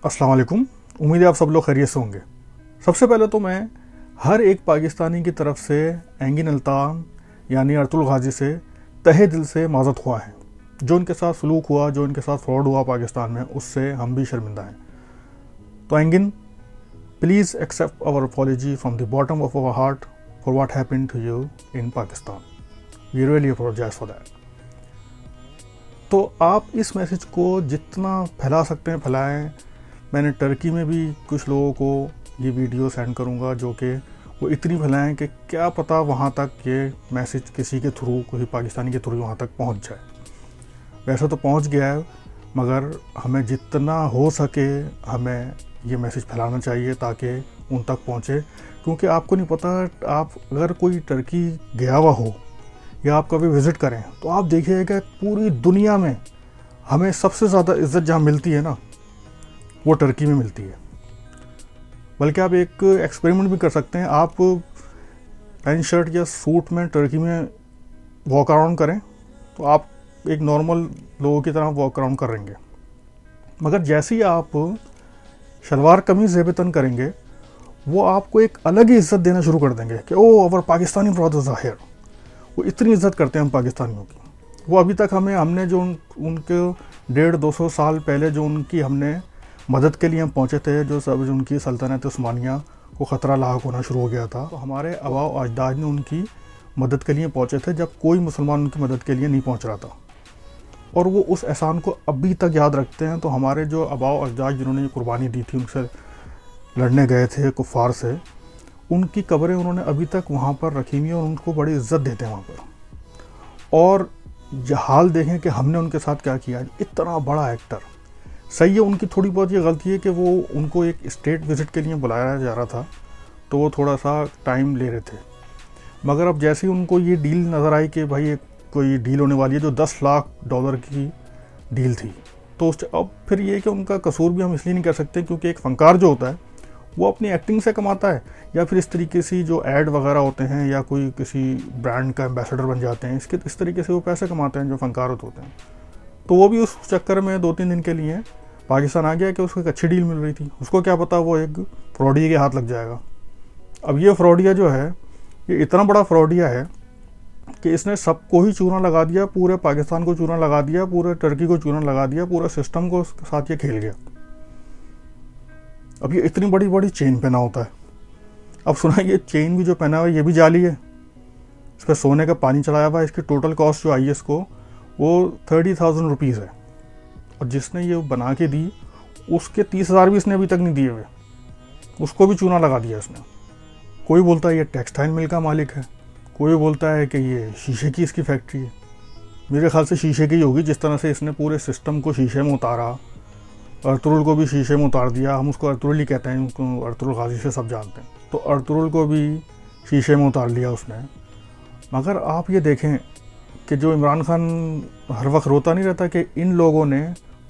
अस्सलाम वालेकुम। उम्मीद है आप सब लोग खैरियत से होंगे। सबसे पहले तो मैं हर एक पाकिस्तानी की तरफ से एंगिन अल्तान यानी अर्तुल गाजी से तहे दिल से माज़रत हुआ है। जो उनके साथ सलूक हुआ, जो उनके साथ फ्रॉड हुआ पाकिस्तान में, उससे हम भी शर्मिंदा हैं। तो एंगिन, please accept our apology from the bottom of our heart for what happened to you in Pakistan. We really apologise for that. तो आप इस मैसेज को जितना फैला सकते हैं फैलाएं। मैंने टर्की में भी कुछ लोगों को ये वीडियो सेंड करूंगा जो कि वो इतनी फैलाएं कि क्या पता वहाँ तक ये मैसेज किसी के थ्रू, कोई पाकिस्तानी के थ्रू वहाँ तक पहुँच जाए। वैसे तो पहुँच गया है, मगर हमें जितना हो सके हमें ये मैसेज फैलाना चाहिए ताकि उन तक पहुँचे। क्योंकि आपको नहीं पता, आप अगर कोई टर्की गया हुआ हो या आप कभी विज़िट करें तो आप देखिएगा पूरी दुनिया में हमें सबसे ज़्यादा इज़्ज़त जहाँ मिलती है ना, वो टर्की में मिलती है। बल्कि आप एक एक्सपेरिमेंट भी कर सकते हैं। आप पैंट शर्ट या सूट में टर्की में वॉक अराउंड करें तो आप एक नॉर्मल लोगों की तरह वॉक अराउंड करेंगे, मगर जैसे ही आप शलवार कमीज़ ज़ेब-ए-तन करेंगे वो आपको एक अलग ही इज़्ज़त देना शुरू कर देंगे कि ओ अवर पाकिस्तानी ब्रदर्स आर हियर। वो इतनी इज़्ज़त करते हैं हम पाकिस्तानियों की। वो अभी तक हमने जो उनके 150-200 साल पहले जो उनकी हमने मदद के लिए हम पहुँचे थे, जो उनकी सल्तनत उस्मानिया को ख़तरा लाहक होना शुरू हो गया था, तो हमारे आबा अजदाद ने उनकी मदद के लिए पहुँचे थे जब कोई मुसलमान उनकी मदद के लिए नहीं पहुँच रहा था। और वो उस एहसान को अभी तक याद रखते हैं। तो हमारे जो आबा अजदाद जिन्होंने कुर्बानी दी थी, उनसे लड़ने गए थे कुफ़ार से, उनकी कब्रें उन्होंने अभी तक वहाँ पर रखी हुई हैं और उनको बड़ी इज़्ज़त देते हैं वहाँ पर। और हाल देखें कि हमने उनके साथ क्या किया। इतना बड़ा एक्टर, सही है, उनकी थोड़ी बहुत ये गलती है कि वो उनको एक स्टेट विज़िट के लिए बुलाया जा रहा था तो वो थोड़ा सा टाइम ले रहे थे। मगर अब जैसे ही उनको ये डील नज़र आई कि भाई एक कोई डील होने वाली है जो $10 लाख की डील थी, तो अब फिर ये कि उनका कसूर भी हम इसलिए नहीं कर सकते क्योंकि एक फ़नकार जो होता है वो अपनी एक्टिंग से कमाता है, या फिर इस तरीके से जो ऐड वगैरह होते हैं या कोई किसी ब्रांड का एम्बेसडर बन जाते हैं, इस तरीके से वो पैसे कमाते हैं जो फ़नकार होते हैं। तो वो भी उस चक्कर में 2-3 दिन के लिए पाकिस्तान आ गया कि उसको एक अच्छी डील मिल रही थी। उसको क्या पता वो एक फ्रॉडिया के हाथ लग जाएगा। अब ये फ्रॉडिया जो है, ये इतना बड़ा फ्रॉडिया है कि इसने सबको ही चूना लगा दिया, पूरे पाकिस्तान को चूना लगा दिया, पूरे टर्की को चूना लगा दिया, पूरे सिस्टम को उसके साथ ये खेल गया। अब ये इतनी बड़ी बड़ी चेन पहना होता है। अब सुना, ये चेन भी जो पहना हुआ है ये भी जाली है, इस पर सोने का पानी चढ़ाया हुआ है। इसकी टोटल कॉस्ट जो आई है इसको, वो 30,000 रुपीज़ है। और जिसने ये बना के दी उसके 30,000 भी इसने अभी तक नहीं दिए हुए, उसको भी चूना लगा दिया इसने। कोई बोलता है ये टेक्सटाइल मिल का मालिक है, कोई बोलता है कि ये शीशे की इसकी फैक्ट्री है। मेरे ख्याल से शीशे की होगी, जिस तरह से इसने पूरे सिस्टम को शीशे में उतारा। अर्तुगरुल को भी शीशे में उतार दिया। हम उसको अर्तुगरुल ही कहते हैं, उनको अर्तुगरुल गाजी से सब जानते हैं। तो अर्तुगरुल को भी शीशे में उतार लिया उसने। मगर आप ये देखें कि जो इमरान खान हर वक्त रोता नहीं रहता कि इन लोगों ने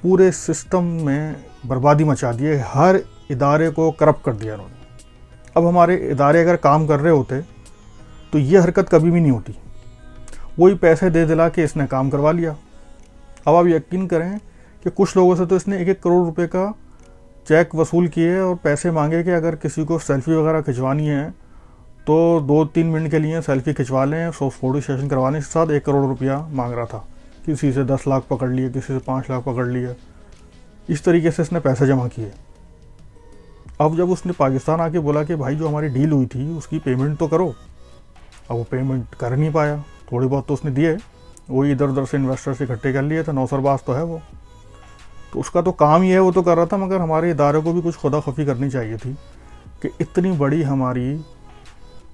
पूरे सिस्टम में बर्बादी मचा दी है, हर इदारे को करप्ट कर दिया उन्होंने। अब हमारे इदारे अगर काम कर रहे होते तो ये हरकत कभी भी नहीं होती। वही पैसे दे दिला के इसने काम करवा लिया। अब आप यकीन करें कि कुछ लोगों से तो इसने 1-1 करोड़ रुपए का चेक वसूल किए और पैसे मांगे कि अगर किसी को सेल्फ़ी वगैरह खिंचवानी है तो 2-3 मिनट के लिए सेल्फ़ी खिंचवा लें। फोटो सेशन करवाने के साथ 1 करोड़ रुपया मांग रहा था। किसी से 10 लाख पकड़ लिए, किसी से 5 लाख पकड़ लिए। इस तरीके से इसने पैसे जमा किए। अब जब उसने पाकिस्तान आके बोला कि भाई जो हमारी डील हुई थी उसकी पेमेंट तो करो, अब वो पेमेंट कर नहीं पाया। थोड़ी बहुत तो उसने दिए, वही इधर उधर से इन्वेस्टर से इकट्ठे कर लिए थे। नौसरबाज तो है वो, तो उसका तो काम ही है, वो तो कर रहा था। मगर हमारे इदारे को भी कुछ खुदा खफी करनी चाहिए थी कि इतनी बड़ी हमारी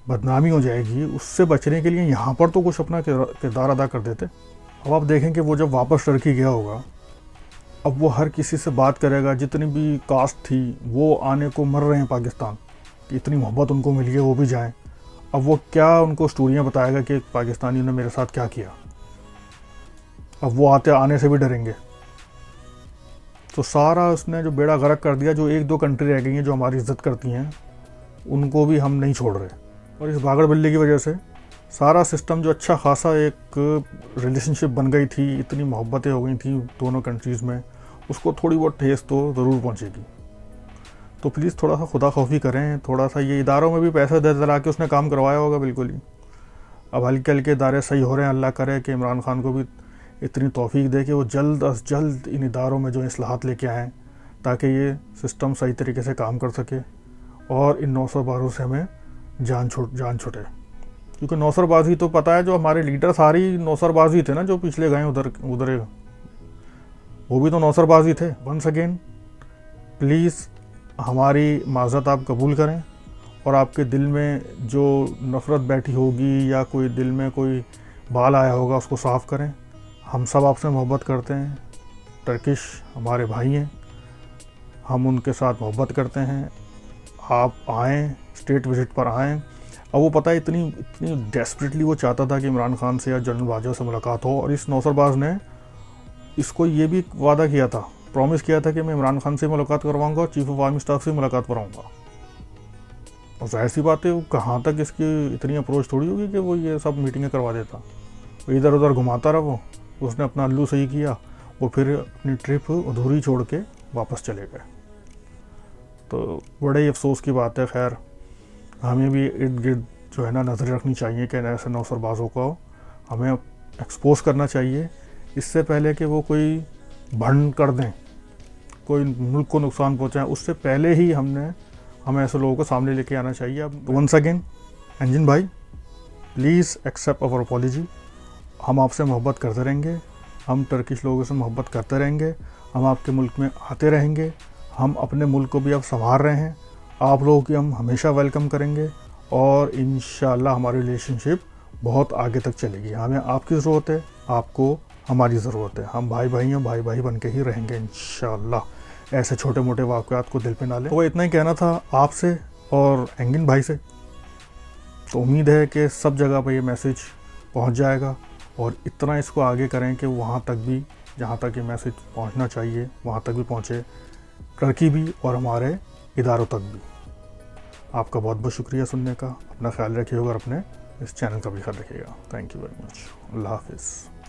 बदनामी हो जाएगी, उससे बचने के लिए यहाँ पर तो कुछ अपना किरदार अदा कर देते। अब आप देखें कि वो जब वापस टर्की गया होगा, अब वो हर किसी से बात करेगा। जितनी भी कास्ट थी वो आने को मर रहे हैं पाकिस्तान, कि इतनी मोहब्बत उनको मिली है, वो भी जाएं। अब वो क्या उनको स्टोरियाँ बताएगा कि पाकिस्तानियों ने मेरे साथ क्या किया। अब वो आने से भी डरेंगे। तो सारा उसने जो बेड़ा गर्क कर दिया। जो 1-2 कंट्री रह गई हैं जो हमारी इज़्ज़त करती हैं, उनको भी हम नहीं छोड़ रहे। और इस भागड़ बल्ले की वजह से सारा सिस्टम जो अच्छा खासा एक रिलेशनशिप बन गई थी, इतनी मोहब्बतें हो गई थी दोनों कंट्रीज़ में, उसको थोड़ी बहुत ठेस तो ज़रूर पहुंचेगी। तो प्लीज़ थोड़ा सा खुदा खौफी करें, थोड़ा सा ये इदारों में भी पैसे दे दिला के उसने काम करवाया होगा बिल्कुल ही। अब हल्के हल्के इदारे सही हो रहे हैं, अल्लाह करे कि इमरान खान को भी इतनी तौफीक दे कि वो जल्द अज जल्द इन इदारों में जो इस्लाहात लेके आएँ ताकि ये सिस्टम सही तरीके से काम कर सके और इन नौसरबाजों से हमें जान छूटे। क्योंकि नौसरबाजी तो पता है, जो हमारे लीडर सारी नौसरबाजी थे ना, जो पिछले गए उधर वो भी तो नौसरबाजी थे। वंस अगेन प्लीज़ हमारी माज़रत आप कबूल करें और आपके दिल में जो नफ़रत बैठी होगी या कोई दिल में कोई बाल आया होगा उसको साफ़ करें। हम सब आपसे मोहब्बत करते हैं, टर्किश हमारे भाई हैं, हम उनके साथ मोहब्बत करते हैं। आप आएँ, स्टेट विज़िट पर आएँ। अब वो पता है इतनी डेस्परेटली वो चाहता था कि इमरान खान से या जनरल बाजवा से मुलाकात हो, और इस नौसरबाज ने इसको ये भी वादा किया था, प्रॉमिस किया था कि मैं इमरान खान से मुलाकात करवाऊंगा और चीफ ऑफ आर्मी स्टाफ से मुलाकात कराऊंगा। और जाहिर सी बात है, वो कहाँ तक इसकी इतनी अप्रोच थोड़ी होगी कि वो ये सब मीटिंगें करवा देता। वो इधर उधर घुमाता रहा, वो उसने अपना अल्लू सही किया, वो फिर अपनी ट्रिप अधूरी छोड़ के वापस चले गए। तो बड़े ही अफसोस की बात है। खैर, हमें भी इर्द गिर्द जो है ना नज़र रखनी चाहिए कि ऐसे नौसरबाजों को हमें एक्सपोज करना चाहिए इससे पहले कि वो कोई भंड कर दें, कोई मुल्क को नुकसान पहुंचाएं। उससे पहले ही हमें ऐसे लोगों को सामने लेके आना चाहिए। अब वंस अगेन एंजिन भाई, प्लीज़ एक्सेप्ट आवर अपॉलजी। हम आपसे मोहब्बत करते रहेंगे, हम टर्किश लोगों से मोहब्बत करते रहेंगे, हम आपके मुल्क में आते रहेंगे, हम अपने मुल्क को भी अब संभाल रहे हैं। आप लोगों की हम हमेशा वेलकम करेंगे और इंशाअल्लाह हमारी रिलेशनशिप बहुत आगे तक चलेगी। हमें आपकी ज़रूरत है, आपको हमारी ज़रूरत है। हम भाई भाई हैं, भाई भाई बन के ही रहेंगे इंशाअल्लाह। ऐसे छोटे मोटे वाक़यात को दिल पे ना लें। तो इतना ही कहना था आपसे और एंगिन भाई से। तो उम्मीद है कि सब जगह पर ये मैसेज पहुंच जाएगा और इतना इसको आगे करें कि वहाँ तक भी, जहाँ तक ये मैसेज पहुँचना चाहिए वहाँ तक भी पहुँचे, टर्की भी और हमारे इदारों तक भी। आपका बहुत बहुत शुक्रिया सुनने का। अपना ख्याल रखिएगा और अपने इस चैनल का भी ख्याल रखिएगा। Thank you very much. अल्लाह हाफिज़।